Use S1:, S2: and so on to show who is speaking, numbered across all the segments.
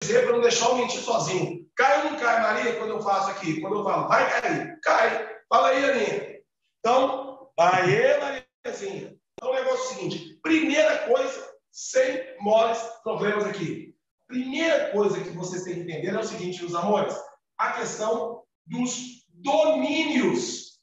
S1: dizer para não deixar eu mentir sozinho. Cai ou não cai, Maria, quando eu faço aqui? Quando eu falo, vai cair? Cai. Fala aí, Aninha. Então, aê, Mariazinha. Então, o negócio é o seguinte. Primeira coisa, sem maiores problemas aqui. Primeira coisa que vocês têm que entender é o seguinte, meus amores. A questão dos domínios.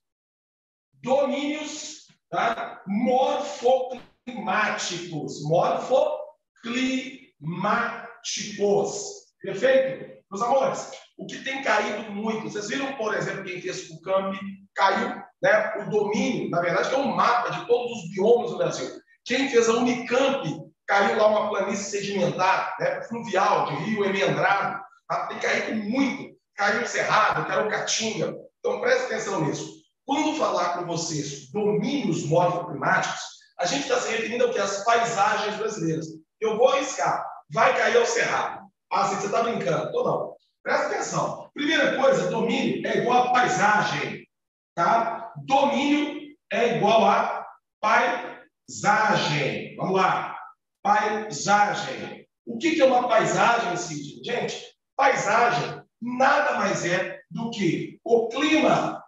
S1: Domínios, tá? Morfoclimáticos. Morfoclimáticos. Perfeito? Meus amores, o que tem caído muito, vocês viram, por exemplo, quem fez o Camp, caiu, né, o domínio, na verdade, que é um mapa de todos os biomas do Brasil. Quem fez a Unicamp, caiu lá uma planície sedimentar, né, fluvial, de rio emendrado, tá? Tem caído muito. Caiu o Cerrado, caiu o Caatinga. Então, preste atenção nisso. Quando falar com vocês domínios morfoclimáticos, a gente está se referindo ao que? As paisagens brasileiras. Eu vou arriscar. Vai cair ao Cerrado. Ah, você está brincando. Ou não. Presta atenção. Primeira coisa, domínio é igual a paisagem. Tá? Domínio é igual a paisagem. Vamos lá. Paisagem. O que é uma paisagem, Cid? Gente, paisagem nada mais é do que o clima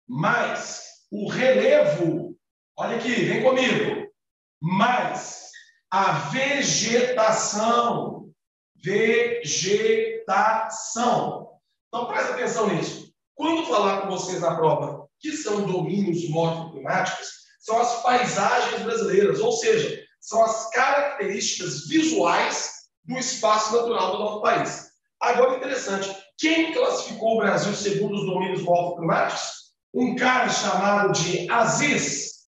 S1: mais o relevo, olha aqui, vem comigo, mais a vegetação. Vegetação. Então, presta atenção nisso. Quando falar com vocês na prova que são domínios morfoclimáticos, são as paisagens brasileiras, ou seja, são as características visuais do espaço natural do nosso país. Agora, interessante, quem classificou o Brasil segundo os domínios morfoclimáticos? Um cara chamado de Aziz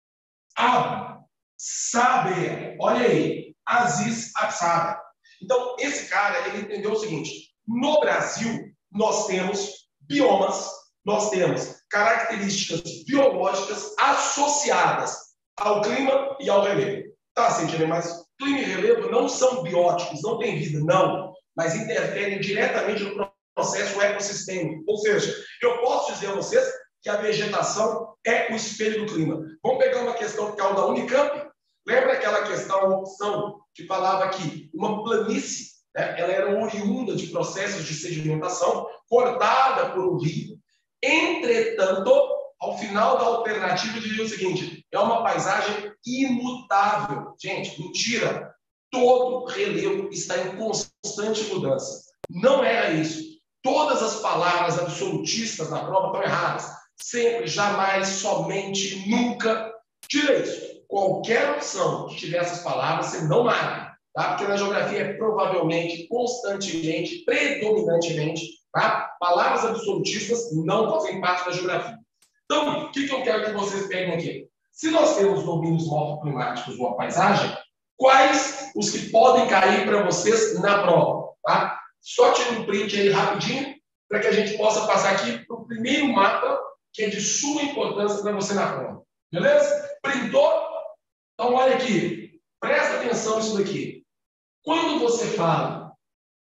S1: Absaber. Olha aí, Aziz Absaber. Então, esse cara, ele entendeu o seguinte, no Brasil, nós temos biomas, nós temos características biológicas associadas ao clima e ao relevo. Tá, Cid, mas clima e relevo não são bióticos, não têm vida, não, mas interferem diretamente no processo ecossistêmico. Ou seja, eu posso dizer a vocês que a vegetação é o espelho do clima. Vamos pegar uma questão que caiu da Unicamp. Lembra aquela questão, uma opção que falava que uma planície, né, ela era oriunda de processos de sedimentação cortada por um rio. Entretanto, ao final da alternativa, diria o seguinte, é uma paisagem imutável. Gente, mentira. Todo relevo está em constante mudança. Não era isso. Todas as palavras absolutistas na prova estão erradas. Sempre, jamais, somente, nunca. Tira isso. Qualquer opção que tiver essas palavras, você não marca. Tá? Porque na geografia é provavelmente, constantemente, predominantemente, tá? Palavras absolutistas não fazem parte da geografia. Então, o que eu quero que vocês peguem aqui? Se nós temos domínios morfoclimáticos ou a paisagem, quais os que podem cair para vocês na prova? Tá? Só tira um print aí rapidinho, para que a gente possa passar aqui para o primeiro mapa, que é de suma importância para você na prova. Beleza? Printou? Então, olha aqui. Presta atenção nisso daqui. Quando você fala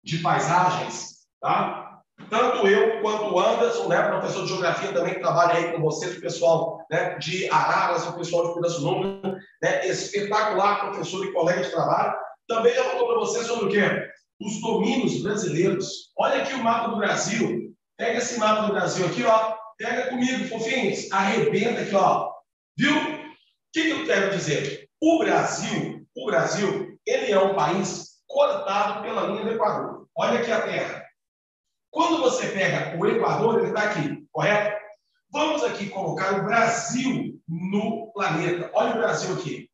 S1: de paisagens, tá? Tanto eu quanto o Anderson, né, professor de geografia também que trabalha aí com vocês, o pessoal, né, de Araras, o pessoal de Pirassununga, né, espetacular professor e colega de trabalho, também já falou para vocês sobre o quê? Os domínios brasileiros. Olha aqui o mapa do Brasil. Pega esse mapa do Brasil aqui, ó. Pega comigo, fofinhos. Arrebenta aqui, ó. Viu? O que eu quero dizer? O Brasil, ele é um país cortado pela linha do Equador. Olha aqui a Terra. Quando você pega o Equador, ele está aqui, correto? Vamos aqui colocar o Brasil no planeta. Olha o Brasil aqui.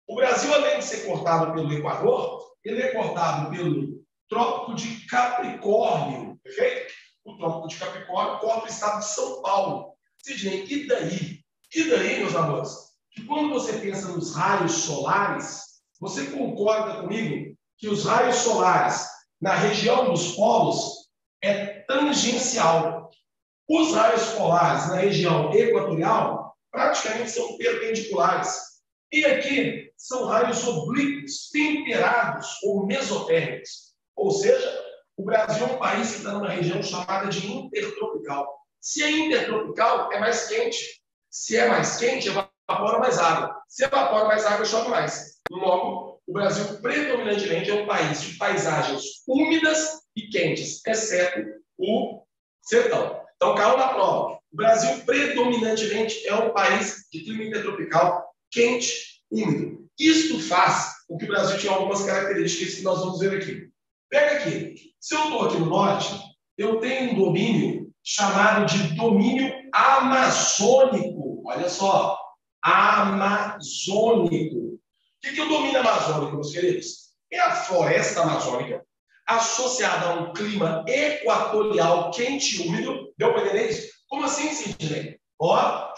S1: O Brasil, além de ser cortado pelo Equador, ele é cortado pelo Trópico de Capricórnio, perfeito? O Trópico de Capricórnio corta o estado de São Paulo. Sidney, e daí? E daí, meus amores? Que quando você pensa nos raios solares, você concorda comigo que os raios solares na região dos polos é tangencial. Os raios polares na região equatorial praticamente são perpendiculares. E aqui são raios oblíquos, temperados ou mesotérmicos. Ou seja, o Brasil é um país que está numa região chamada de intertropical. Se é intertropical, é mais quente. Se é mais quente, evapora mais água. Se evapora mais água, chove mais. Logo, o Brasil predominantemente é um país de paisagens úmidas e quentes, exceto o sertão. Então, caiu na prova. O Brasil predominantemente é um país de clima intertropical quente, úmido. Isto faz com que o Brasil tenha algumas características que nós vamos ver aqui. Pega aqui. Se eu estou aqui no norte, eu tenho um domínio chamado de domínio amazônico. Olha só, amazônico. O que é o domínio amazônico, meus queridos? É a floresta amazônica associada a um clima equatorial quente e úmido. Deu para entender isso? Como assim, Sidney? Ó,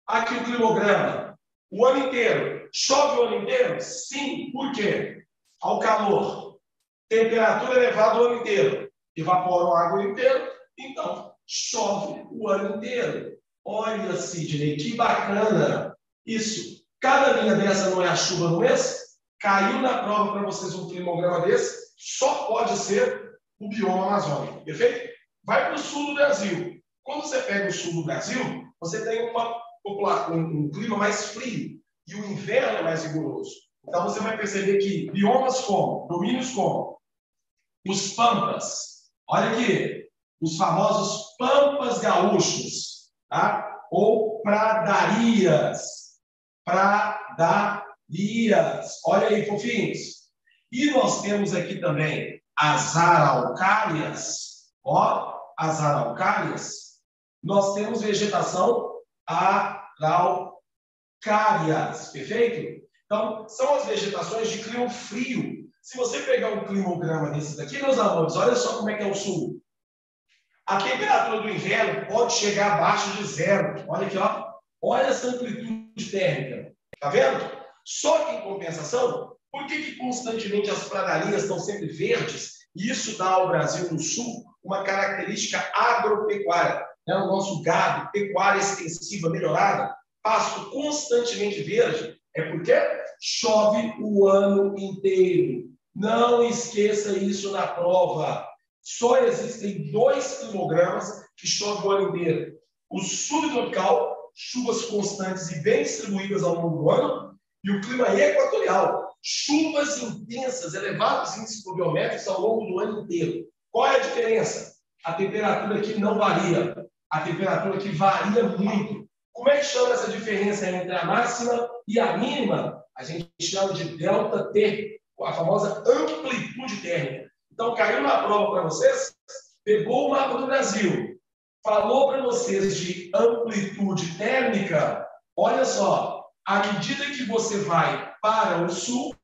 S1: aqui o climograma. O ano inteiro. Chove o ano inteiro? Sim. Por quê? Ao calor. Temperatura elevada o ano inteiro. Evapora a água o ano inteiro. Então, chove o ano inteiro. Olha, Sidney, que bacana isso. Cada linha dessa não é a chuva no mês? Caiu na prova para vocês um climograma desse? Só pode ser o bioma amazônico. Perfeito? Vai para o sul do Brasil. Quando você pega o sul do Brasil, você tem um clima mais frio e o inverno é mais rigoroso. Então, você vai perceber que biomas como, domínios como os pampas, olha aqui, os famosos pampas gaúchos, tá? Ou pradarias, olha aí, fofinhos. E nós temos aqui também as araucárias, ó, as araucárias. Nós temos vegetação araucárias, perfeito? Então, são as vegetações de clima frio. Se você pegar um climograma desses aqui, meus amores, olha só como é que é o sul. A temperatura do inverno pode chegar abaixo de zero. Olha aqui, ó. Olha essa amplitude térmica. Tá vendo? Só que, em compensação, por que constantemente as pradarias estão sempre verdes? E isso dá ao Brasil do Sul uma característica agropecuária. O nosso gado, pecuária extensiva melhorada, pasto constantemente verde, é porque chove o ano inteiro. Não esqueça isso na prova. Só existem 2 climogramas que chovem o ano inteiro. O subtropical, chuvas constantes e bem distribuídas ao longo do ano, e o clima equatorial, chuvas intensas, elevados índices pluviométricos ao longo do ano inteiro. Qual é a diferença? A temperatura aqui não varia. A temperatura aqui varia muito. Como é que chama essa diferença entre a máxima e a mínima? A gente chama de delta T, a famosa amplitude térmica. Então, caiu na prova para vocês, pegou o mapa do Brasil, falou para vocês de amplitude térmica. Olha só, à medida que você vai para o sul,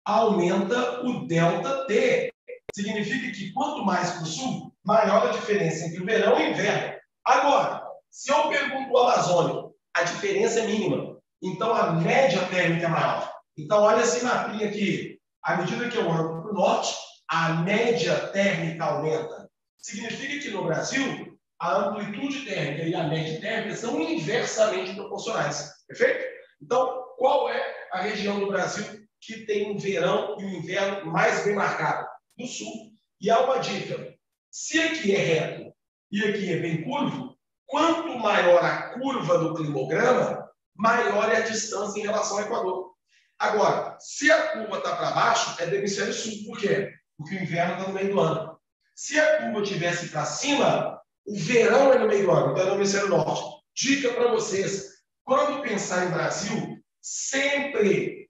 S1: aumenta o delta T. Significa que quanto mais para o sul, maior a diferença entre o verão e o inverno. Agora, se eu pergunto o Amazônico, a diferença é mínima. Então, a média térmica é maior. Então, olha esse mapinha aqui. À medida que eu ando para o norte, a média térmica aumenta. Significa que no Brasil, a amplitude térmica e a média térmica são inversamente proporcionais. Perfeito? Então, qual é a região do Brasil que tem um verão e um inverno mais bem marcado? No sul. E há uma dica. Se aqui é reto e aqui é bem curvo, quanto maior a curva do climograma, maior é a distância em relação ao Equador. Agora, se a curva está para baixo, é do hemisfério sul. Por quê? Porque o inverno está no meio do ano. Se a curva estivesse para cima, o verão é no meio do ano, então é no hemisfério norte. Dica para vocês, quando pensar em Brasil, sempre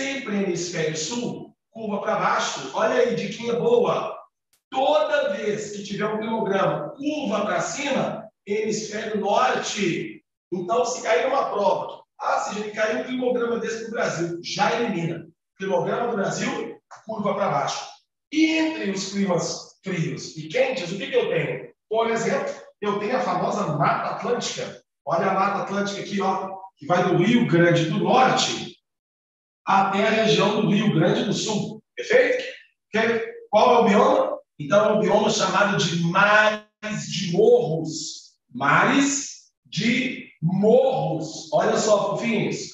S1: hemisfério sul, curva para baixo. Olha aí, diquinha boa. Toda vez que tiver um climograma curva para cima, hemisfério norte. Então, se cair uma prova, se já caiu um climograma desse para o Brasil, já elimina. Climograma do Brasil, curva para baixo. E entre os climas frios e quentes, o que eu tenho? Por exemplo, eu tenho a famosa Mata Atlântica. Olha a Mata Atlântica aqui, ó, que vai do Rio Grande do Norte até a região do Rio Grande do Sul. Perfeito? Qual é o bioma? Então, é um bioma chamado de mares de morros. Mares de morros. Olha só, fofinhos.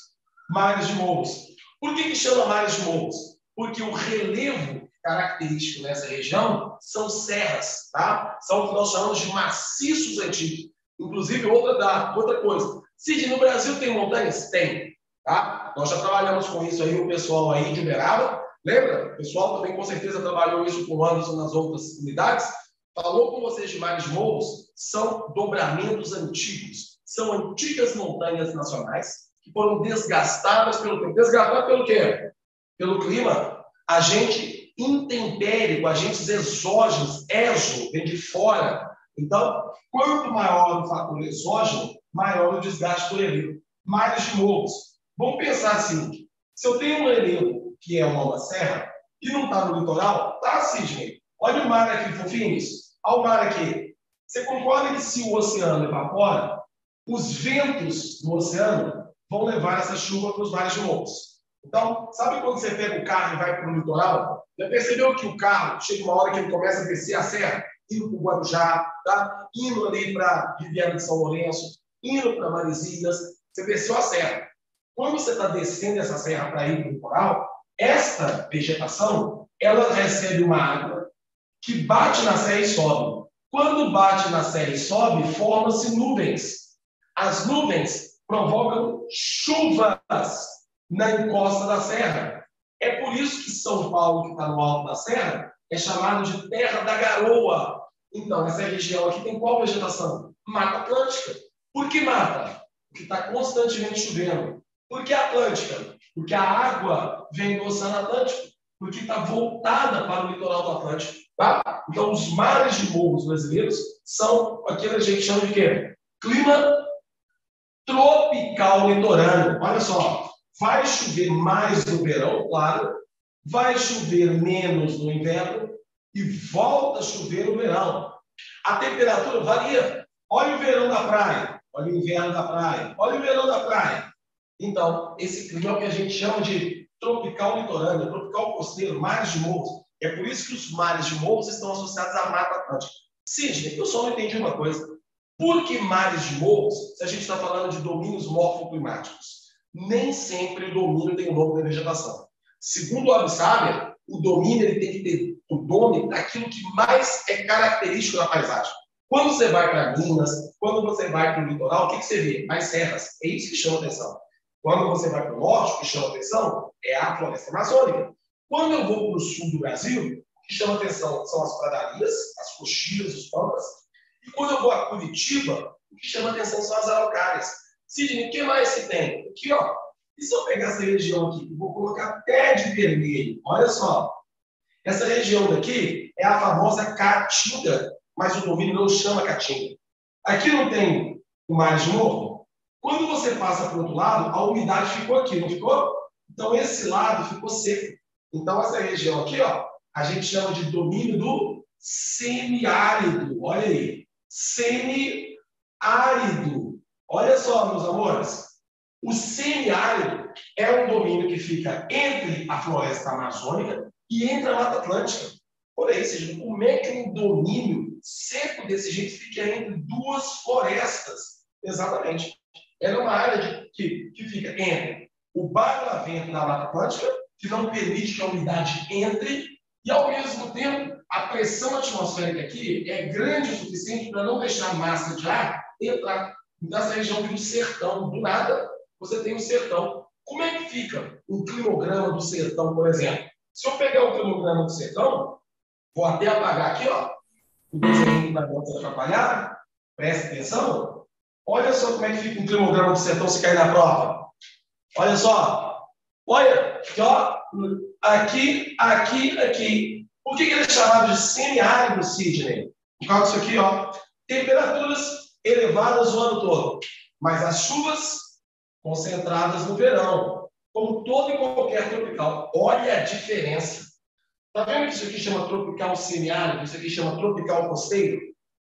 S1: Mares de morros. Por que chama mares de morros? Porque o relevo característico nessa região são serras, tá? São o que nós chamamos de maciços antigos. Inclusive, outra coisa. Cid, no Brasil tem montanhas? Tem, tá? tá? Nós já trabalhamos com isso aí, o pessoal aí de Uberaba, lembra? O pessoal também com certeza trabalhou isso com anos nas outras unidades. Falou com vocês de mares de morros, são dobramentos antigos, são antigas montanhas nacionais que foram desgastadas pelo tempo. Desgastadas pelo quê? Pelo clima. Agente intempério, agentes exógenos, exo, vem de fora. Então, quanto maior o fator exógeno, maior o desgaste do relevo. Mares de morros. Vamos pensar assim, se eu tenho um relevo que é uma serra e não está no litoral, tá, Sidney? Olha o mar aqui, fofinhos. Olha o mar aqui. Você concorda que se o oceano evapora, os ventos do oceano vão levar essa chuva para os mares de morros? Então, sabe quando você pega o carro e vai para o litoral? Já percebeu que o carro chega uma hora que ele começa a descer a serra, indo para o Guarujá, tá? Indo ali para Viviana de São Lourenço, indo para Maresias, você desceu a serra. Quando você está descendo essa serra para ir para o litoral, esta vegetação, ela recebe uma água que bate na serra e sobe. Quando bate na serra e sobe, formam-se nuvens. As nuvens provocam chuvas na encosta da serra. É por isso que São Paulo, que está no alto da serra, é chamado de Terra da Garoa. Então, essa região aqui tem qual vegetação? Mata Atlântica. Por que mata? Porque está constantemente chovendo. Por que Atlântica? Porque a água vem do Oceano Atlântico, porque está voltada para o litoral do Atlântico. Tá? Então, os mares de morros brasileiros são aquilo que a gente chama de quê? Clima tropical litorâneo. Olha só, vai chover mais no verão, claro, vai chover menos no inverno e volta a chover no verão. A temperatura varia. Olha o verão da praia, olha o inverno da praia, olha o verão da praia. Então, esse clima é o que a gente chama de tropical litorâneo, tropical costeiro, mares de morros. É por isso que os mares de morros estão associados à Mata Atlântica. Sidney, eu só não entendi uma coisa. Por que mares de morros, se a gente está falando de domínios morfoclimáticos? Nem sempre o domínio tem o nome da vegetação. Segundo o Absábia, o domínio ele tem que ter o nome daquilo que mais é característico da paisagem. Quando você vai para Minas, quando você vai para o litoral, o que você vê? Mais serras. É isso que chama atenção. Quando você vai para o norte, o que chama atenção é a floresta amazônica. Quando eu vou para o sul do Brasil, o que chama atenção são as pradarias, as coxilhas, os pampas. E quando eu vou a Curitiba, o que chama atenção são as araucárias. Sidney, o que mais que tem? Aqui, ó. E se eu pegar essa região aqui, eu vou colocar até de vermelho. Olha só. Essa região daqui é a famosa Caatinga, mas o domínio não chama Caatinga. Aqui não tem o mar de morro. Quando você passa para o outro lado, a umidade ficou aqui, não ficou? Então, esse lado ficou seco. Então, essa região aqui, ó, a gente chama de domínio do semiárido. Olha aí. Semiárido. Olha só, meus amores. O semiárido é um domínio que fica entre a floresta amazônica e entre a Mata Atlântica. Por aí, seja, como é que um domínio seco desse jeito fica entre duas florestas? Exatamente. Ela é uma área que fica entre o barlavento da Mata Atlântica, que não permite que a umidade entre, e, ao mesmo tempo, a pressão atmosférica aqui é grande o suficiente para não deixar a massa de ar entrar. Então, essa região vira um sertão. Do nada, você tem um sertão. Como é que fica o climograma do sertão, por exemplo? Se eu pegar o climograma do sertão, vou até apagar aqui, ó, o desenho que vai ser atrapalhado. Presta atenção. Olha só como é que fica o climograma do sertão se cair na prova. Olha só. Olha, aqui, ó. Aqui, aqui, aqui. Por que ele é chamado de semiárido, Sidney? Por causa disso aqui, ó. Temperaturas elevadas o ano todo, mas as chuvas concentradas no verão, como todo e qualquer tropical. Olha a diferença. Está vendo que isso aqui chama tropical semiárido, isso aqui chama tropical costeiro?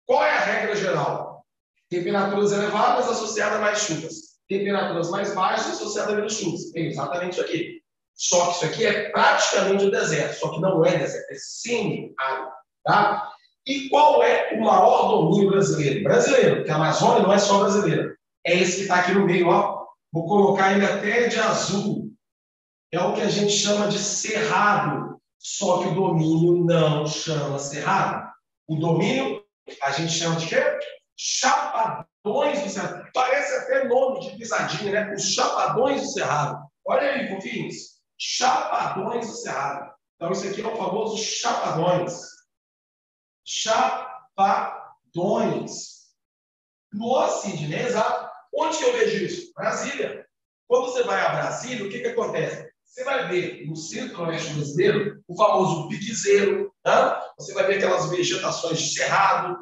S1: Qual é a regra geral? Temperaturas elevadas associadas a mais chuvas. Temperaturas mais baixas associadas a menos chuvas. É exatamente isso aqui. Só que isso aqui é praticamente o deserto, só que não é deserto, é semiárido. Tá? E qual é o maior domínio brasileiro? Brasileiro, porque a Amazônia não é só brasileira. É esse que está aqui no meio, ó. Vou colocar ele até de azul. É o que a gente chama de cerrado. Só que o domínio não chama cerrado. O domínio, a gente chama de quê? Chapadões do Cerrado. Parece até nome de pisadinha, né? Os Chapadões do Cerrado. Olha aí, fofinhos. Chapadões do Cerrado. Então, isso aqui é o famoso Chapadões. Chapadões. Nossa, Sidney, exato. Onde que eu vejo isso? Brasília. Quando você vai a Brasília, o que acontece? Você vai ver no centro-oeste brasileiro o famoso piquezeiro, tá? Você vai ver aquelas vegetações de cerrado,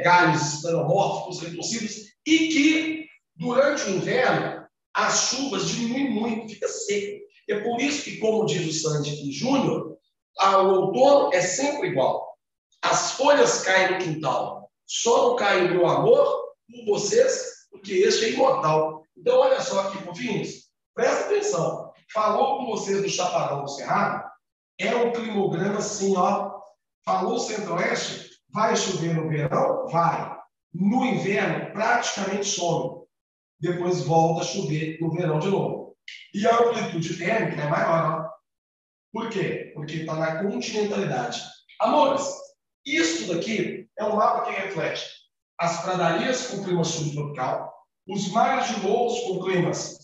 S1: galhos estenomórficos, retorcidos, e que, durante o inverno, as chuvas diminuem muito, fica seco. É por isso que, como diz o Sandy Júnior, o outono é sempre igual. As folhas caem no quintal. Só não cai o meu amor por vocês, porque este é imortal. Então, olha só aqui, fofinhos. Presta atenção. Falou com vocês do Chapadão do Cerrado, é um climograma assim, ó. Falou centro-oeste, vai chover no verão? Vai. No inverno, praticamente some. Depois volta a chover no verão de novo. E a amplitude térmica é maior, ó. Por quê? Porque está na continentalidade. Amores, isso daqui é um mapa que reflete as pradarias com clima subtropical, os mares de morros com climas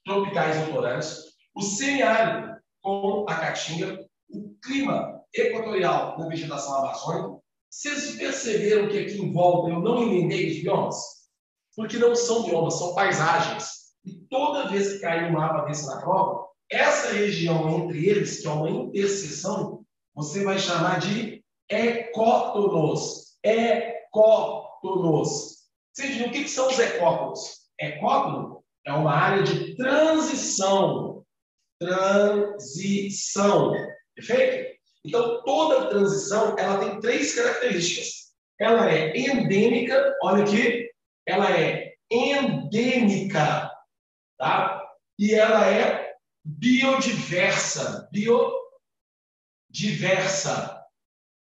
S1: tropicais litorâneos, o semiárido com a caatinga, o clima equatorial na vegetação amazônica. Vocês perceberam que aqui em volta eu não emendei os biomas? Porque não são biomas, são paisagens. E toda vez que cai um mapa desse na prova, essa região entre eles, que é uma interseção, você vai chamar de ecótonos. Ecótonos. Vocês viram o que são os ecótonos? Ecótono é uma área de transição. Transição. Perfeito? Então, toda transição ela tem 3 características. Ela é endêmica, olha aqui, ela é endêmica, tá? E ela é biodiversa. Biodiversa,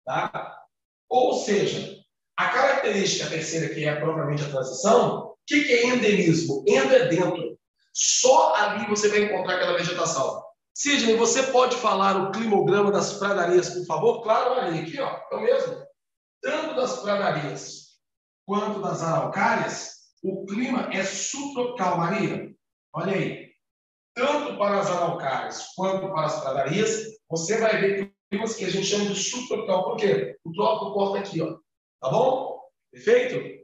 S1: tá? Ou seja, a característica terceira, que é propriamente a transição, o que é endemismo? Endo é dentro. Só ali você vai encontrar aquela vegetação. Sidney, você pode falar o climograma das pradarias, por favor? Claro, olha aí, aqui, ó, é o mesmo. Tanto das pradarias quanto das araucárias, o clima é subtropical, Maria. Olha aí. Tanto para as araucárias quanto para as pradarias, você vai ver climas que a gente chama de subtropical. Por quê? O trópico corta aqui, ó. Tá bom? Perfeito?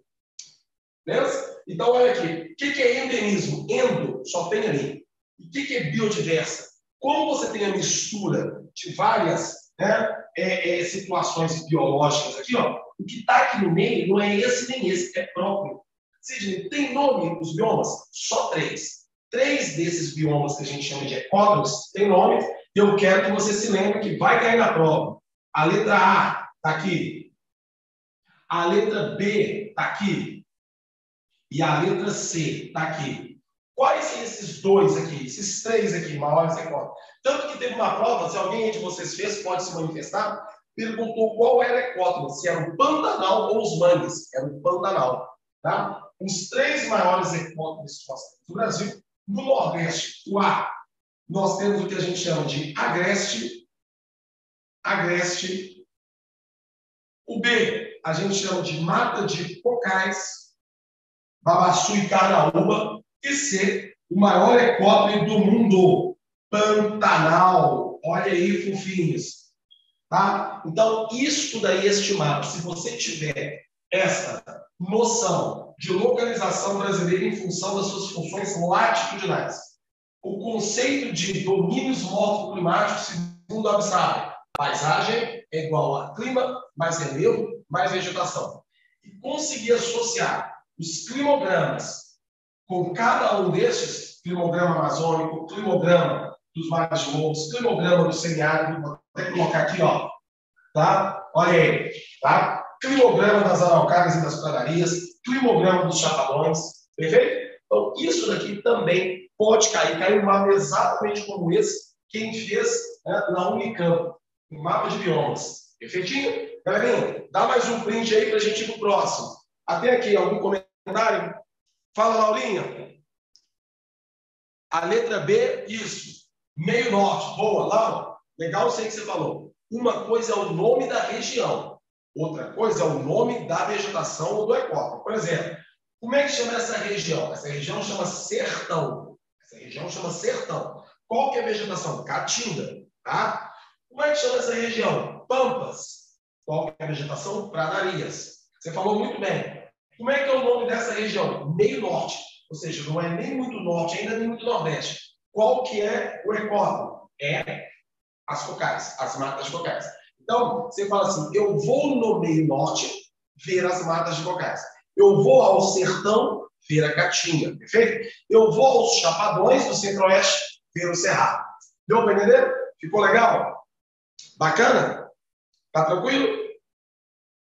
S1: Beleza? Então, olha aqui. O que é endemismo? Endo, só tem ali. E o que é biodiversa? Como você tem a mistura de várias situações biológicas aqui, ó, o que está aqui no meio não é esse nem esse, é próprio. Sidney, tem nome os biomas? Só 3. 3 desses biomas que a gente chama de ecótonos tem nome, e eu quero que você se lembre que vai cair na prova. A letra A está aqui. A letra B está aqui. E a letra C está aqui. Quais são esses 2 aqui? Esses 3 aqui, maiores ecótonos? Tanto que teve uma prova, se alguém de vocês fez, pode se manifestar, perguntou qual era ecótono, se era o Pantanal ou os mangues. Era o Pantanal. Tá? Os 3 maiores ecótonos que nós temos no Brasil. No Nordeste, o A, nós temos o que a gente chama de agreste. O B, a gente chama de mata de cocais, babaçu e carnaúba. E C, o maior ecótono do mundo, Pantanal. Olha aí, fofinhos. Tá? Então, isso daí é estimado. Se você tiver essa noção de localização brasileira em função das suas funções latitudinais, o conceito de domínios morfoclimáticos, segundo a Absab, paisagem é igual a clima, mais relevo, mais vegetação. E conseguir associar os climogramas com cada um desses, climograma amazônico, climograma dos mares de morros, climograma do semiárido, vou até colocar aqui, ó, tá? Olha aí, tá? Climograma das araucárias e das pradarias, climograma dos chapadões, perfeito? Então, isso daqui também pode cair. Caiu um mapa exatamente como esse, quem fez, né, na Unicamp, um mapa de biomas. Perfeitinho? Galerinha, dá mais um print aí para a gente ir para o próximo. Até aqui, algum comentário? Fala, Laurinha. A letra B, isso. Meio norte. Boa, Laura. Legal, sei que você falou. Uma coisa é o nome da região. Outra coisa é o nome da vegetação ou do ecótono. Por exemplo, como é que chama essa região? Essa região chama sertão. Essa região chama sertão. Qual que é a vegetação? Caatinga, tá? Como é que chama essa região? Pampas. Qual que é a vegetação? Pradarias. Você falou muito bem. Como é que é o nome dessa região? Meio norte. Ou seja, não é nem muito norte ainda, nem muito nordeste. Qual que é o ecórrego? É as cocais, as matas de cocais. Então, você fala assim, eu vou no meio norte ver as matas de cocais. Eu vou ao sertão ver a caatinga, perfeito? Eu vou aos chapadões do centro-oeste ver o cerrado. Deu para entender? Ficou legal? Bacana? Tá tranquilo?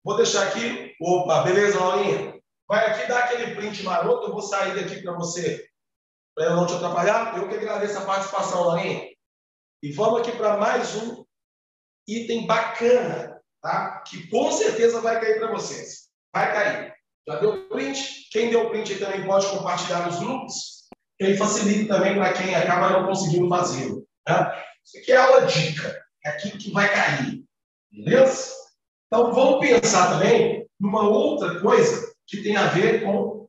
S1: Vou deixar aqui. Opa, beleza, Laurinha? Vai aqui dar aquele print maroto. Eu vou sair daqui para você, para eu não te atrapalhar. Eu que agradeço a participação, Laurinha. E vamos aqui para mais um item bacana, tá? Que com certeza vai cair para vocês. Vai cair. Já deu o print? Quem deu o print aí também pode compartilhar nos grupos. Que aí facilita também para quem acaba não conseguindo fazê-lo. Tá? Isso aqui é aula dica. É aquilo que vai cair. Beleza? Então, vamos pensar também numa outra coisa que tem a ver com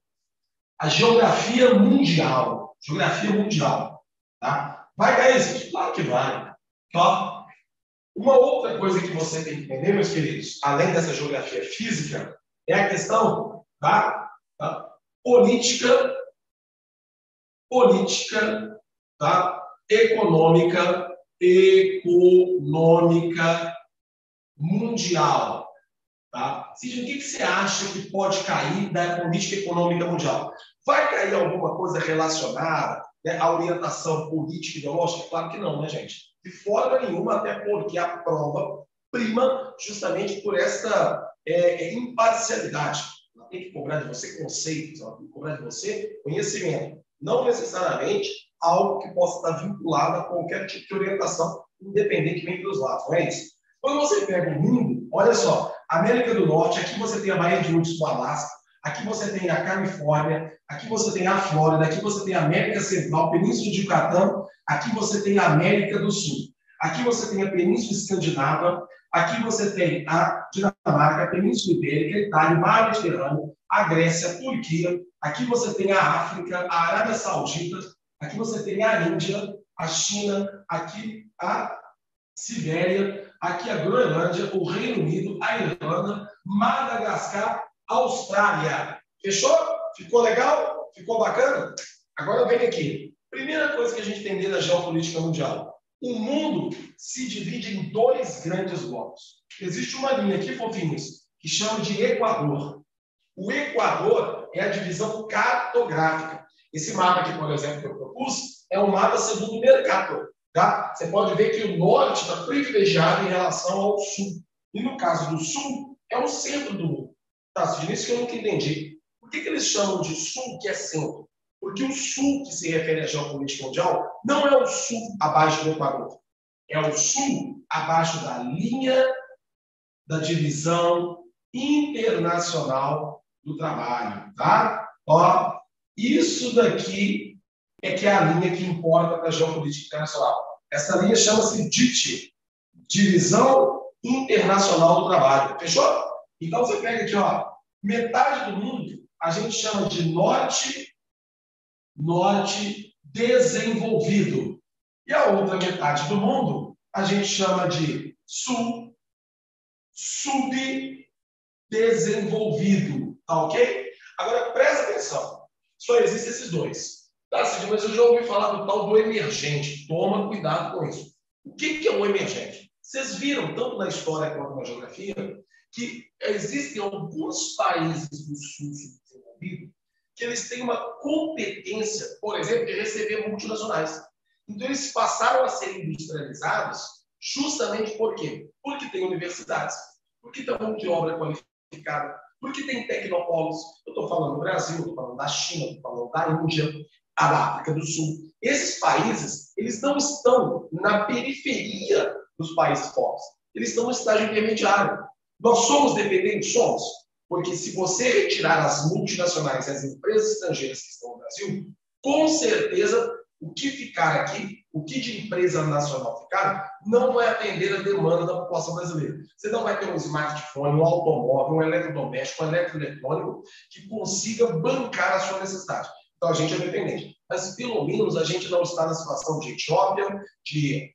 S1: a geografia mundial. Geografia mundial. Tá? Vai cair isso? Claro que vai. Ó, uma outra coisa que você tem que entender, meus queridos, além dessa geografia física, é a questão da política, tá? econômica mundial. Tá? Cid, o que você acha que pode cair da política econômica mundial? Vai cair alguma coisa relacionada, né, à orientação política e ideológica? Claro que não, né, gente? De forma nenhuma, até porque a prova prima justamente por esta imparcialidade. Ela tem que cobrar de você conceitos, ela tem que cobrar de você conhecimento. Não necessariamente algo que possa estar vinculado a qualquer tipo de orientação, independentemente dos lados, não é isso? Quando você pega o mundo, olha só, América do Norte, aqui você tem a Baía de Woods do Alasca, aqui você tem a Califórnia, aqui você tem a Flórida, aqui você tem a América Central, Península de Yucatán, aqui você tem a América do Sul. Aqui você tem a Península Escandinava, aqui você tem a Dinamarca, a Península Ibérica, a Itália, o Mar Mediterrâneo, a Grécia, a Turquia, aqui você tem a África, a Arábia Saudita, aqui você tem a Índia, a China, aqui a Sibéria, aqui a Groenlândia, o Reino Unido, a Irlanda, Madagascar, Austrália. Fechou? Ficou legal? Ficou bacana? Agora vem aqui. Primeira coisa que a gente entender da geopolítica mundial. O mundo se divide em dois grandes blocos. Existe uma linha aqui, fofinhos, que chama de Equador. O Equador é a divisão cartográfica. Esse mapa aqui, por exemplo, que eu propus, é um mapa segundo Mercator. Tá? Você pode ver que o norte está privilegiado em relação ao sul. E no caso do sul, é o centro do mundo. Tá, Cid, isso que eu nunca entendi. Por que eles chamam de sul que é centro? Porque o sul que se refere à geopolítica mundial não é o sul abaixo do Equador. É o sul abaixo da linha da divisão internacional do trabalho. Tá? Ó, isso daqui é que é a linha que importa para a geopolítica internacional. Essa linha chama-se DIT, Divisão Internacional do Trabalho. Fechou? Então você pega aqui, ó, metade do mundo a gente chama de norte desenvolvido. E a outra metade do mundo a gente chama de sul subdesenvolvido. Tá ok? Agora presta atenção. Só existem esses dois. Tá, Cid, mas eu já ouvi falar do tal do emergente. Toma cuidado com isso. O que é o emergente? Vocês viram, tanto na história quanto na geografia, que existem alguns países do sul subdesenvolvido que eles têm uma competência, por exemplo, de receber multinacionais. Então, eles passaram a ser industrializados justamente por quê? Porque tem universidades, porque tem mão de obra qualificada, porque tem tecnopolos. Eu estou falando do Brasil, estou falando da China, estou falando da Índia, da África do Sul. Esses países, eles não estão na periferia dos países pobres. Eles estão no estágio intermediário. Nós somos dependentes? Somos. Porque se você retirar as multinacionais e as empresas estrangeiras que estão no Brasil, com certeza o que ficar aqui, o que de empresa nacional ficar, não vai atender a demanda da população brasileira. Você não vai ter um smartphone, um automóvel, um eletrodoméstico, um eletroeletrônico que consiga bancar a sua necessidade. Então a gente é dependente. mas pelo menos a gente não está na situação de Etiópia, de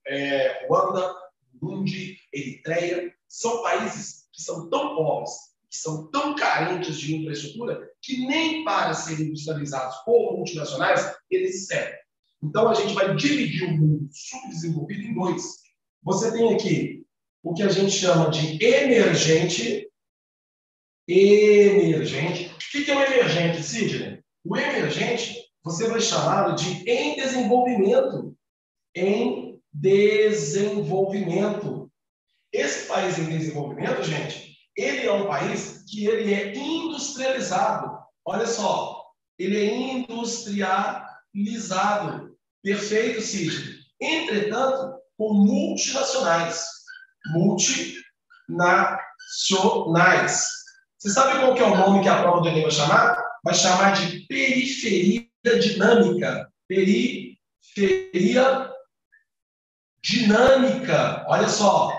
S1: Ruanda, Burundi, Eritreia. São países que são tão pobres, que são tão carentes de infraestrutura, que nem para serem industrializados por multinacionais, eles servem. Então, a gente vai dividir o mundo subdesenvolvido em dois. Você tem aqui o que a gente chama de emergente. Emergente. O que é um emergente, Sidney? O emergente, você vai chamá-lo de em desenvolvimento. Em desenvolvimento. Esse país em desenvolvimento, gente, ele é um país que ele é industrializado. Olha só, ele é industrializado. Perfeito, Sidney. Entretanto, com multinacionais. Multinacionais. Você sabe qual que é o nome que a prova do Enem vai chamar? Vai chamar de periferia dinâmica. Periferia dinâmica. Olha só.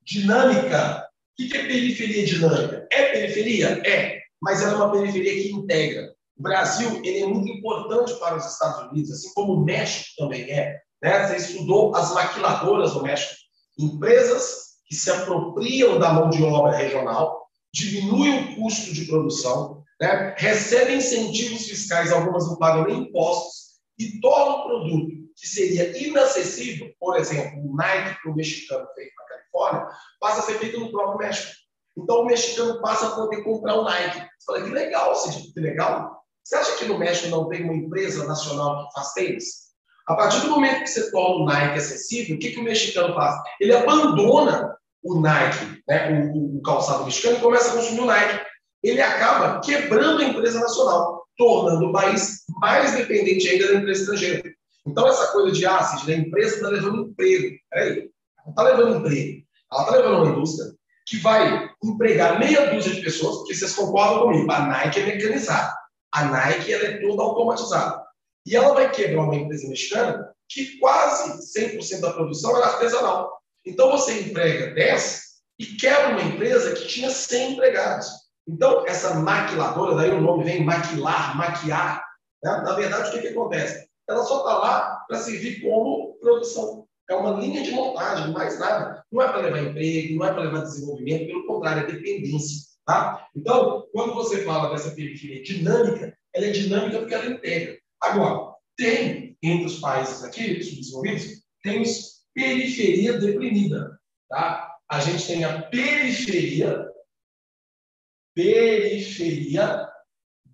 S1: Dinâmica. O que é periferia dinâmica? É periferia? É. Mas ela é uma periferia que integra. O Brasil ele é muito importante para os Estados Unidos, assim como o México também é. Né? Você estudou as maquiladoras do México. Empresas que se apropriam da mão de obra regional, diminuem o custo de produção, né? Recebem incentivos fiscais, algumas não pagam nem impostos, e tornam o produto que seria inacessível, por exemplo, o Nike para o mexicano feito na Califórnia, passa a ser feito no próprio México. Então, o mexicano passa a poder comprar o Nike. Você fala, que legal, Cid, que legal. Você acha que no México não tem uma empresa nacional que faz tênis? A partir do momento que você torna o Nike acessível, o que o mexicano faz? Ele abandona o Nike, né, o calçado mexicano, e começa a consumir o Nike. Ele acaba quebrando a empresa nacional, tornando o país mais dependente ainda da empresa estrangeira. Então, essa coisa de a empresa está levando emprego. Peraí, ela não está levando emprego. Ela está levando uma indústria que vai empregar meia dúzia de pessoas, porque vocês concordam comigo, a Nike é mecanizada. A Nike ela é toda automatizada. E ela vai quebrar uma empresa mexicana que quase 100% da produção era artesanal. Então, você emprega 10 e quebra uma empresa que tinha 100 empregados. Então, essa maquiladora, daí o nome vem maquilar, maquiar. Né? Na verdade, o que acontece? Ela só está lá para servir como produção. É uma linha de montagem, mais nada. Não é para levar emprego, não é para levar desenvolvimento, pelo contrário, é dependência. Tá? Então, quando você fala dessa periferia dinâmica, ela é dinâmica porque ela integra. Agora, tem, entre os países aqui, subdesenvolvidos, temos periferia deprimida. Tá? A gente tem a periferia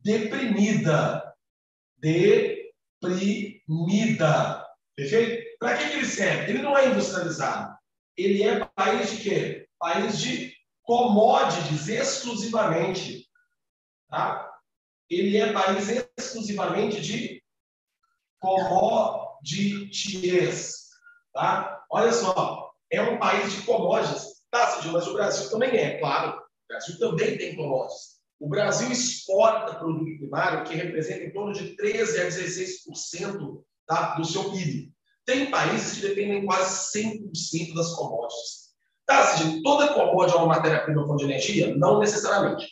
S1: deprimida. Deprimida. Perfeito? Para que ele serve? Ele não é industrializado. Ele é país de quê? País de commodities exclusivamente. Tá? Ele é país exclusivamente de commodities. Tá? Olha só, é um país de commodities. Tá, Cid, mas o Brasil também é, claro. O Brasil também tem commodities. O Brasil exporta produto primário que representa em torno de 13% a 16%, tá, do seu PIB. Tem países que dependem quase 100% das commodities. Tá, Cid, toda commodity é uma matéria-prima fonte de energia? Não necessariamente.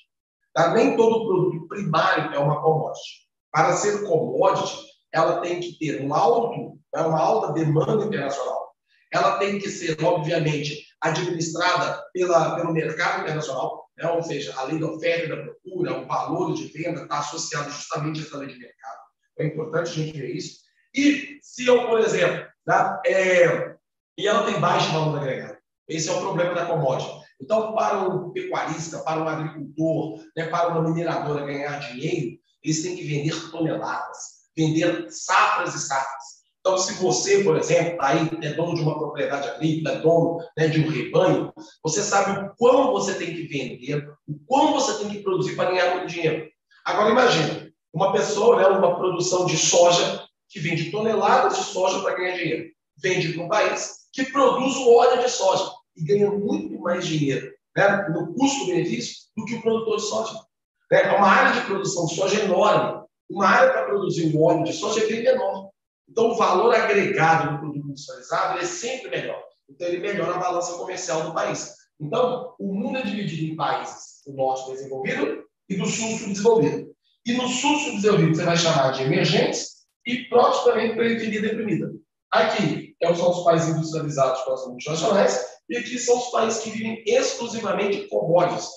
S1: Tá? Nem todo produto primário é uma commodity. Para ser commodity, ela tem que ter uma alta demanda internacional. Ela tem que ser, obviamente, administrada pelo mercado internacional, né? Ou seja, a lei da oferta e da procura, o valor de venda está associado justamente a essa lei de mercado. É importante a gente ver isso. E se eu, por exemplo, tá? E ela tem baixo valor agregado. Esse é o problema da commodity. Então, para um pecuarista, para um agricultor, né, para uma mineradora ganhar dinheiro, eles têm que vender toneladas, vender safras e safras. Então, se você, por exemplo, tá aí, é dono de uma propriedade agrícola, é dono, né, de um rebanho, você sabe o quão você tem que vender, o quão você tem que produzir para ganhar muito dinheiro. Agora, imagina, uma pessoa, né, uma produção de soja, que vende toneladas de soja para ganhar dinheiro. Vende para um país que produz o óleo de soja e ganha muito mais dinheiro, né, no custo-benefício do que o produtor de soja. Né? É uma área de produção de soja enorme. Uma área para produzir um óleo de soja é bem menor. Então, o valor agregado do produto industrializado é sempre melhor. Então, ele melhora a balança comercial do país. Então, o mundo é dividido em países do norte desenvolvido e do sul subdesenvolvido. E no sul subdesenvolvido você vai chamar de emergentes e próximo também periferia deprimida. Aqui são os países industrializados com as multinacionais, e aqui são os países que vivem exclusivamente commodities.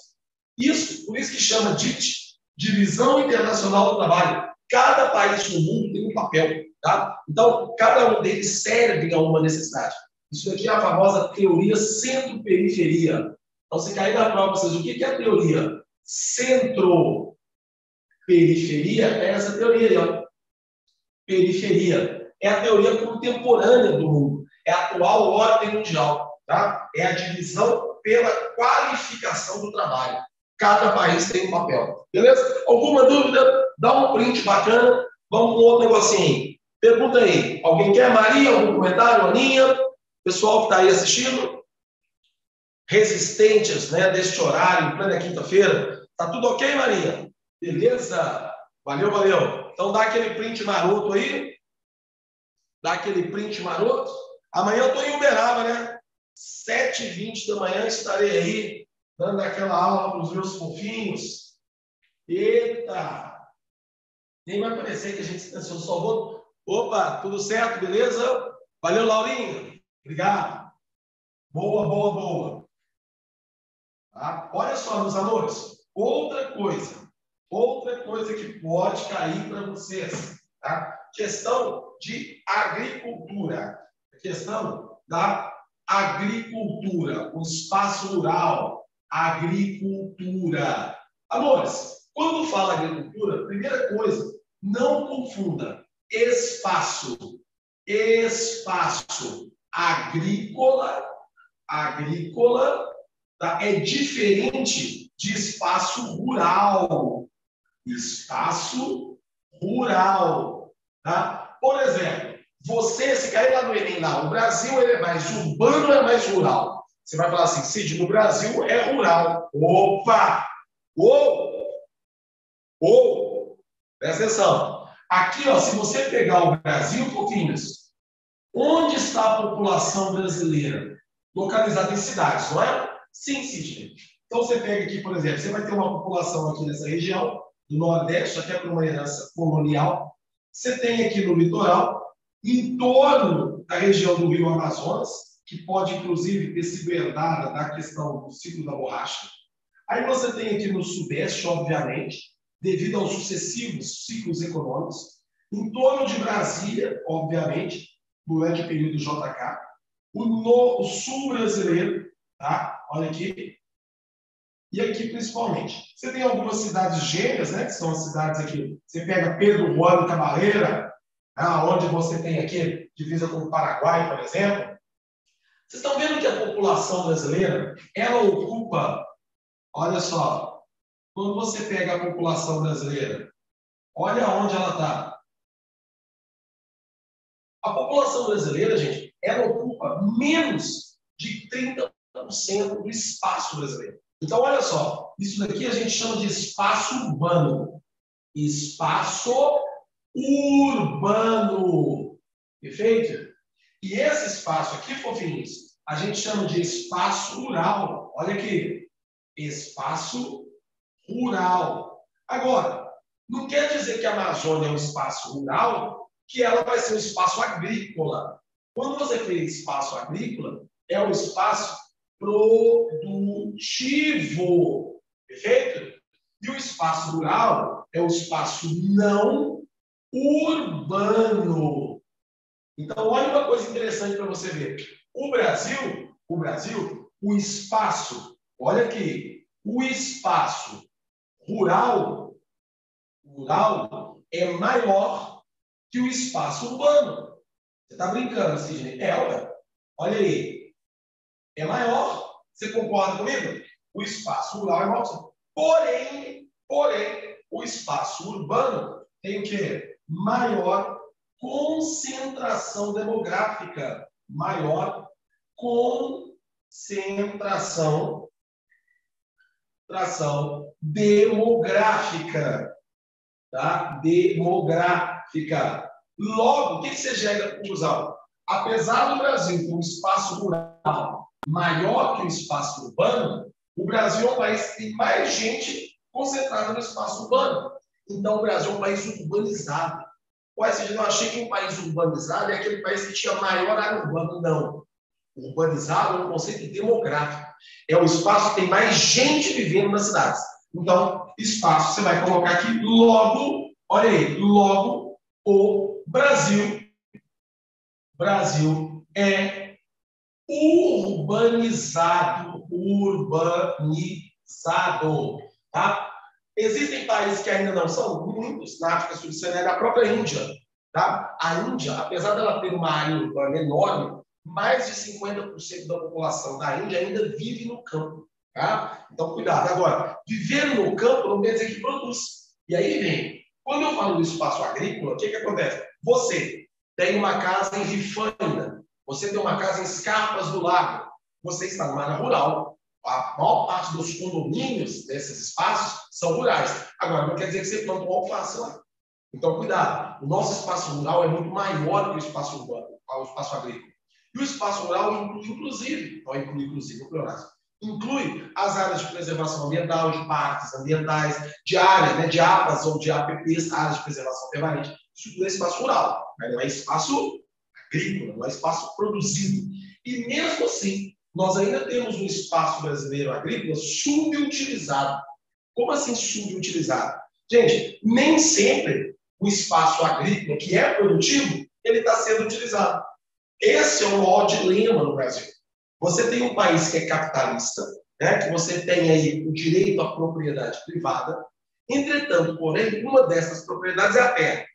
S1: Por isso que chama DIT, Divisão Internacional do Trabalho. Cada país do mundo tem um papel, tá? Então, cada um deles serve a uma necessidade. Isso aqui é a famosa teoria centro-periferia. Então, se cair na prova, vocês, o que é a teoria? Centro-periferia é essa teoria aí, ó. Periferia. É a teoria contemporânea do mundo. É a atual ordem mundial. Tá? É a divisão pela qualificação do trabalho. Cada país tem um papel. Beleza? Alguma dúvida? Dá um print bacana. Vamos com outro negocinho. Pergunta aí. Alguém quer? Maria? Algum comentário? Aninha? Pessoal que está aí assistindo? Resistentes, né, deste horário, em plena quinta-feira. Tá tudo ok, Maria? Beleza? Valeu, valeu. Então dá aquele print maroto aí. Dá aquele print maroto. Amanhã eu estou em Uberaba, né? 7h20 da manhã estarei aí, dando aquela aula para os meus fofinhos. Eita! Nem vai parecer que a gente se pensou só vou. Opa, tudo certo, beleza? Valeu, Laurinha. Obrigado. Boa, boa, boa. Tá? Olha só, meus amores. Outra coisa que pode cair para vocês. Tá? Questão de agricultura. Questão da agricultura, o espaço rural, agricultura. Amores, quando fala agricultura, primeira coisa, não confunda espaço agrícola, tá? É diferente de espaço rural. Espaço rural, tá? Por exemplo, você, se cair lá no Enem, lá, o Brasil ele é mais urbano ou é mais rural? Você vai falar assim, Cid, no Brasil é rural. Opa! Presta atenção. Aqui, ó, se você pegar o Brasil, pouquinhos, onde está a população brasileira? Localizada em cidades, não é? Sim, Cid. Então, você pega aqui, por exemplo, você vai ter uma população aqui nessa região, do Nordeste, até por uma herança colonial. Você tem aqui no litoral, em torno da região do Rio Amazonas, que pode, inclusive, ter sido herdada da questão do ciclo da borracha. Aí você tem aqui no Sudeste, obviamente, devido aos sucessivos ciclos econômicos, em torno de Brasília, obviamente, durante o período JK, o sul brasileiro, tá? Olha aqui. E aqui, principalmente. Você tem algumas cidades gêmeas, né? Que são as cidades aqui. Você pega Pedro Juan Cabaleira, onde você tem aqui divisa com o Paraguai, por exemplo. Vocês estão vendo que a população brasileira, ela ocupa, olha só, quando você pega a população brasileira, olha onde ela está. A população brasileira, gente, ela ocupa menos de 30% do espaço brasileiro. Então, olha só, isso daqui a gente chama de espaço urbano. Espaço urbano. Perfeito? E esse espaço aqui, fofinhos, a gente chama de espaço rural. Olha aqui. Espaço rural. Agora, não quer dizer que a Amazônia é um espaço rural, que ela vai ser um espaço agrícola. Quando você tem espaço agrícola, é um espaço produtivo. Perfeito? E o espaço rural é um espaço não urbano. Então, olha uma coisa interessante para você ver. O Brasil, o espaço, olha aqui, o espaço rural é maior que o espaço urbano. Você está brincando, Sidney? Olha aí. É maior. Você concorda comigo? O espaço rural é maior. Porém, o espaço urbano tem o quê? Maior concentração demográfica. Maior concentração demográfica. Tá? Demográfica. Logo, o que você chega à conclusão? Apesar do Brasil ter um espaço rural maior que o espaço urbano, o Brasil é um país que tem mais gente concentrada no espaço urbano. Então, o Brasil é um país urbanizado. Ué, você não achei que um país urbanizado é aquele país que tinha maior área urbana. Não. Urbanizado é um conceito demográfico. É o espaço que tem mais gente vivendo nas cidades. Então, espaço, você vai colocar aqui logo, olha aí, logo o Brasil. Brasil é urbanizado. Urbanizado. Tá? Existem países que ainda não são, muitos, na África Subsaariana, a própria Índia. Tá? A Índia, apesar dela ter uma área urbana enorme, mais de 50% da população da Índia ainda vive no campo. Tá? Então, cuidado. Agora, viver no campo não quer dizer que produz. E aí vem, quando eu falo do espaço agrícola, o que acontece? Você tem uma casa em Rifaina, você tem uma casa em Escarpas do Lago, você está numa área rural. A maior parte dos condomínios desses espaços são rurais. Agora, não quer dizer que você planta um alface lá. Então, cuidado. O nosso espaço rural é muito maior que o espaço urbano, o espaço agrícola. E o espaço rural inclui, inclusive, não inclui, inclusive, inclui as áreas de preservação ambiental, de parques ambientais, de áreas, né, de APAs ou de APPs, áreas de preservação permanente. Isso inclui espaço rural, mas não é espaço agrícola, não é espaço produzido. E mesmo assim, nós ainda temos um espaço brasileiro agrícola subutilizado. Como assim subutilizado? Gente, nem sempre o espaço agrícola, que é produtivo, ele está sendo utilizado. Esse é o maior dilema no Brasil. Você tem um país que é capitalista, né, que você tem aí o direito à propriedade privada. Entretanto, porém, uma dessas propriedades é a terra.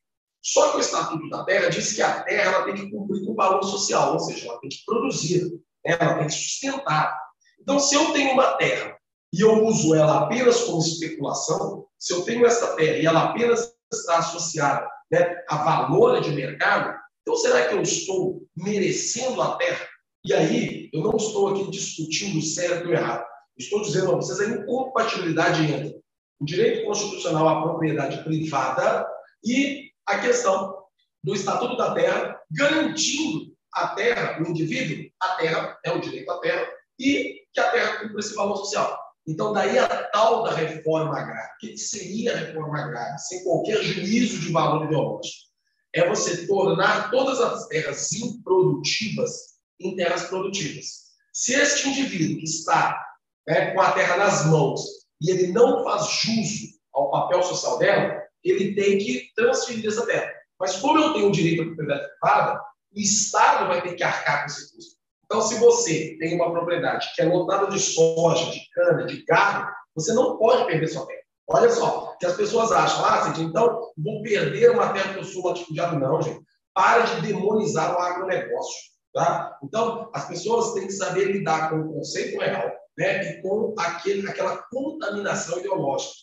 S1: Só que o Estatuto da Terra diz que a terra ela tem que cumprir com o valor social, ou seja, ela tem que produzir, né, ela tem que sustentar. Então, se eu tenho uma terra e eu uso ela apenas como especulação, se eu tenho essa terra e ela apenas está associada, né, a valor de mercado, então será que eu estou merecendo a terra? E aí, eu não estou aqui discutindo o certo e o errado. Estou dizendo a vocês a incompatibilidade entre o direito constitucional à propriedade privada e a questão do Estatuto da Terra, garantindo a terra, o indivíduo, a terra é o direito à terra, e que a terra cumpra esse valor social. Então, daí a tal da reforma agrária. O que seria a reforma agrária? Sem qualquer juízo de valor ideológico. É você tornar todas as terras improdutivas em terras produtivas. Se este indivíduo que está, né, com a terra nas mãos e ele não faz jus ao papel social dela, ele tem que transferir essa terra. Mas como eu tenho o direito à propriedade privada, o Estado vai ter que arcar com esse custo. Então, se você tem uma propriedade que é lotada de soja, de cana, de gado, você não pode perder sua terra. Olha só, que as pessoas acham, Cid, então vou perder uma terra que eu sou latifundiário. Não, gente. Para de demonizar o agronegócio. Tá? Então, as pessoas têm que saber lidar com o conceito real, né, e com aquela contaminação ideológica.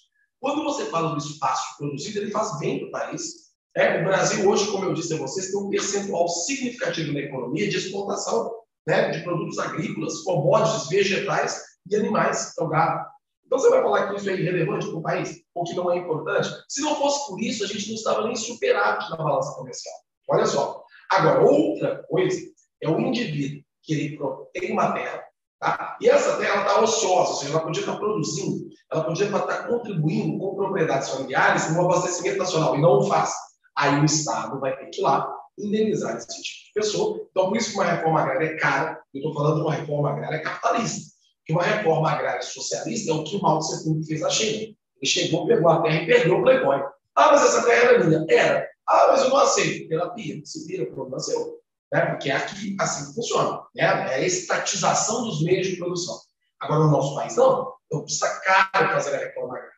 S1: Quando você fala do espaço produzido, ele faz bem para o país. O Brasil, hoje, como eu disse a vocês, tem um percentual significativo na economia de exportação, né, de produtos agrícolas, commodities, vegetais e animais, então gado. Então, você vai falar que isso é irrelevante para o país, ou que não é importante? Se não fosse por isso, a gente não estava nem superávit na balança comercial. Olha só. Agora, outra coisa é o indivíduo que ele tem uma terra, tá? E essa terra está ociosa, ou seja, ela podia estar produzindo, ela podia estar contribuindo com propriedades familiares no abastecimento nacional, e não o faz. Aí o Estado vai ter que ir lá indenizar esse tipo de pessoa. Então, por isso que uma reforma agrária é cara. Eu estou falando de uma reforma agrária capitalista. Porque uma reforma agrária socialista é o que o Mao Tse Tung fez a China. Ele chegou, pegou a terra e perdeu o Playboy. Mas essa terra era minha. Era. Mas eu não aceito. Terapia. Se vira, o problema é seu. Né? Porque aqui assim funciona. Né? É a estatização dos meios de produção. Agora, no nosso país, não. Então, custa caro fazer a reforma agrária.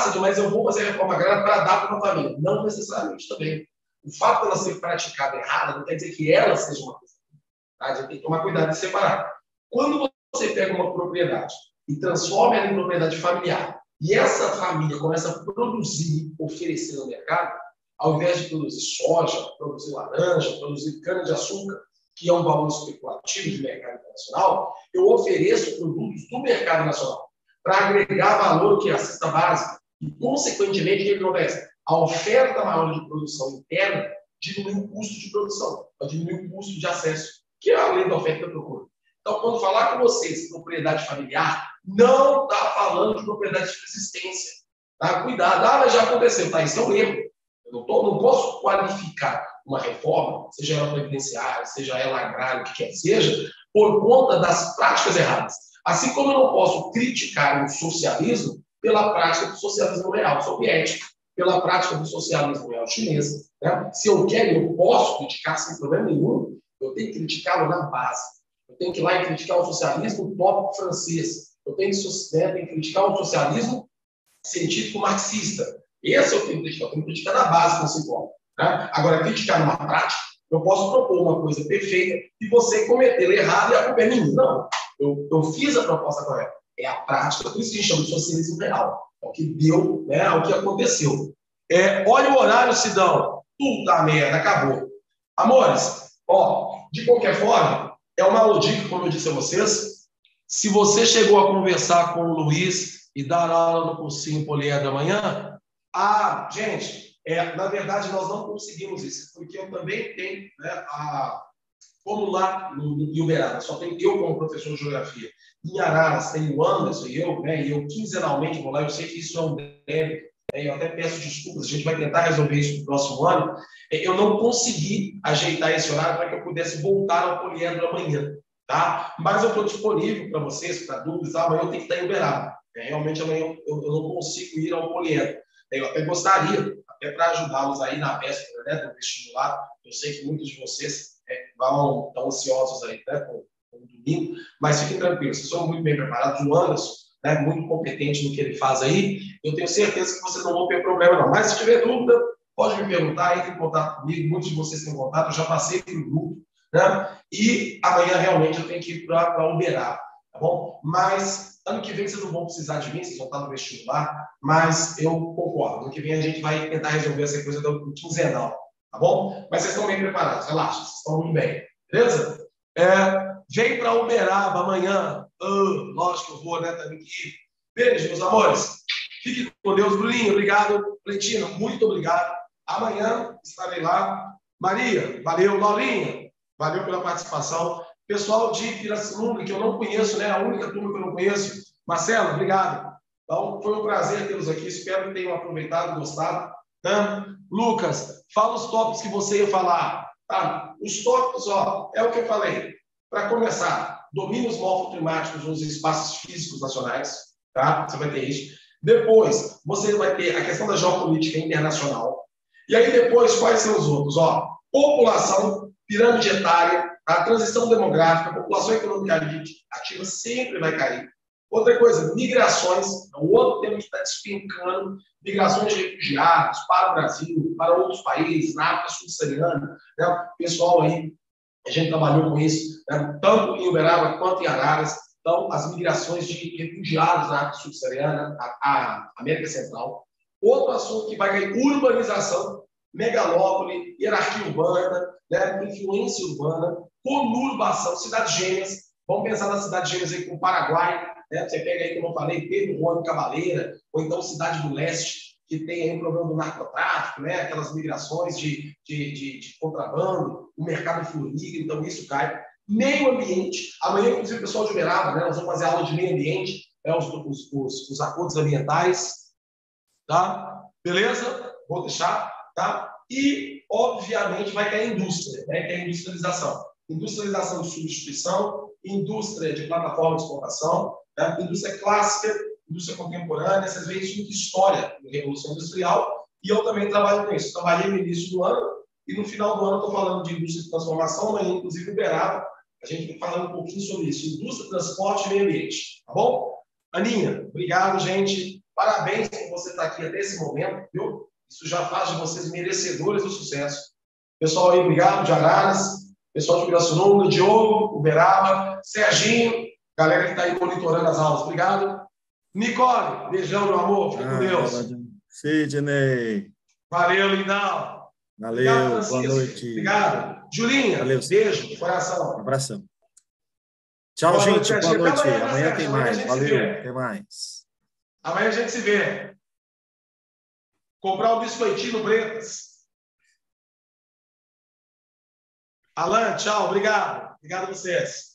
S1: Cid, mas eu vou fazer a reforma agrária para dar para uma família. Não necessariamente também. O fato de ela ser praticada errada não quer dizer que ela seja uma coisa. Tá? A gente tem que tomar cuidado de separar. Quando você pega uma propriedade e transforma ela em propriedade familiar, e essa família começa a produzir, oferecer no mercado, ao invés de produzir soja, produzir laranja, produzir cana-de-açúcar, que é um valor especulativo de mercado internacional, eu ofereço produtos do mercado nacional para agregar valor que é a cesta básica. E, consequentemente, o que acontece? A oferta maior de produção interna diminui o custo de produção, diminui o custo de acesso, que é a lei da oferta e da procura. Então, quando falar com vocês propriedade familiar, não está falando de propriedade de subsistência. Tá? Cuidado. Mas já aconteceu. Tá? Isso é um erro. Eu não posso qualificar uma reforma, seja ela previdenciária, seja ela agrária, o que quer que seja, por conta das práticas erradas. Assim como eu não posso criticar o socialismo pela prática do socialismo real soviético, pela prática do socialismo real chinês. Né? Se eu quero, eu posso criticar sem problema nenhum, eu tenho que criticá-lo na base. Eu tenho que ir lá e criticar o socialismo utópico francês. Eu tenho que criticar o socialismo científico marxista. Esse eu tenho que criticar na base conceitual. Né? Agora, criticar numa prática, eu posso propor uma coisa perfeita e você cometer errado e a culpa é minha. Não, eu fiz a proposta correta. É a prática, por isso que a gente chama de socialismo real. É o que deu, né, é o que aconteceu. Olha o horário, Sidão. Puta merda, acabou. Amores, de qualquer forma, é uma aula dica, como eu disse a vocês. Se você chegou a conversar com o Luiz e dar aula no cursinho Poliedro amanhã, gente, na verdade, nós não conseguimos isso, porque eu também tenho, né, como lá em Uberaba, só tenho eu como professor de geografia. Em Araras tem o Anderson e eu, né, e eu quinzenalmente vou lá, eu sei que isso é um débito, né, eu até peço desculpas, a gente vai tentar resolver isso no próximo ano. Eu não consegui ajeitar esse horário para que eu pudesse voltar ao Poliedro amanhã, tá? Mas eu estou disponível para vocês, para dúvidas, amanhã eu tenho que estar em Uberaba. Realmente amanhã eu não consigo ir ao Poliedro. Eu até gostaria, até para ajudá-los aí na véspera, né, do vestibular. Eu sei que muitos de vocês estão ansiosos aí, né, com o domingo, mas fiquem tranquilos, vocês são muito bem preparados. O Anderson, né, muito competente no que ele faz aí, eu tenho certeza que vocês não vão ter problema, não. Mas se tiver dúvida, pode me perguntar, entre em contato comigo, muitos de vocês têm contato, eu já passei pelo grupo, né, e amanhã realmente eu tenho que ir para Uberaba, tá bom? Mas ano que vem vocês não vão precisar de mim, vocês vão estar no vestibular, mas eu concordo. Ano que vem a gente vai tentar resolver essa coisa do quinzenal, tá bom? Mas vocês estão bem preparados, relaxa, vocês estão muito bem, beleza? Vem para Uberaba amanhã. Lógico que eu vou, né? Também que ir. Beijo, meus amores. Fique com Deus. Bruninho, obrigado. Valentina, muito obrigado. Amanhã estarei lá. Maria, valeu. Laurinha, valeu pela participação. Pessoal de Pirassununga, que eu não conheço, né? A única turma que eu não conheço. Marcelo, obrigado. Então, foi um prazer tê-los aqui. Espero que tenham aproveitado, gostado. Tá? Lucas, fala os tópicos que você ia falar. Tá? Os tópicos, é o que eu falei. Para começar, domínios morfoclimáticos nos espaços físicos nacionais. Tá? Você vai ter isso. Depois, você vai ter a questão da geopolítica internacional. E aí, depois, quais são os outros? População, pirâmide etária, a transição demográfica, a população economicamente ativa sempre vai cair. Outra coisa, migrações, o outro tema que está despencando, migrações de refugiados para o Brasil, para outros países, na África subsaariana, né? O pessoal aí, a gente trabalhou com isso, né? Tanto em Uberaba quanto em Araras. Então, as migrações de refugiados na África subsaariana, a América Central. Outro assunto que vai cair, urbanização, megalópole, hierarquia urbana, né? Influência urbana, conurbação, cidades gêmeas. Vamos pensar nas cidades gêmeas aí com o Paraguai, né? Você pega aí, como eu falei, Pedro Juan Cavaleira, ou então Cidade do Leste, que tem aí o problema do narcotráfico, né? Aquelas migrações de contrabando, o mercado formiga, então isso cai. Meio ambiente, amanhã, inclusive, o pessoal de Uberaba, né? Nós vamos fazer aula de meio ambiente, né? Os acordos ambientais, tá? Beleza? Vou deixar, tá? E, obviamente, vai ter a indústria, né? Que é a industrialização. Industrialização de substituição, indústria de plataforma de exportação, né? Indústria clássica, indústria contemporânea, vocês veem isso em história, em Revolução Industrial, e eu também trabalho com isso. Trabalhei no início do ano, e no final do ano estou falando de indústria de transformação, mas inclusive Uberaba, a gente vai falando um pouquinho sobre isso. Indústria, transporte e meio ambiente, tá bom? Aninha, obrigado, gente. Parabéns por você estar aqui até esse momento, viu? Isso já faz de vocês merecedores do sucesso. Pessoal aí, obrigado, de Araras, pessoal de Pirassununga, Diogo, Uberaba, Serginho, galera que está aí monitorando as aulas, obrigado. Nicole, beijão, meu amor, fica com Deus.
S2: Sidney.
S1: Valeu, lindão.
S2: Valeu,
S1: obrigado,
S2: boa noite.
S1: Obrigado. Julinha,
S2: valeu.
S1: Beijo, coração.
S2: Um abração. Tchau,
S1: boa
S2: gente.
S1: Noite,
S2: boa noite.
S1: Amanhã
S2: tem mais. Valeu. Até mais.
S1: Amanhã a gente se vê. Comprar um biscoitinho no Bretas. Alan, tchau. Obrigado. Obrigado a vocês.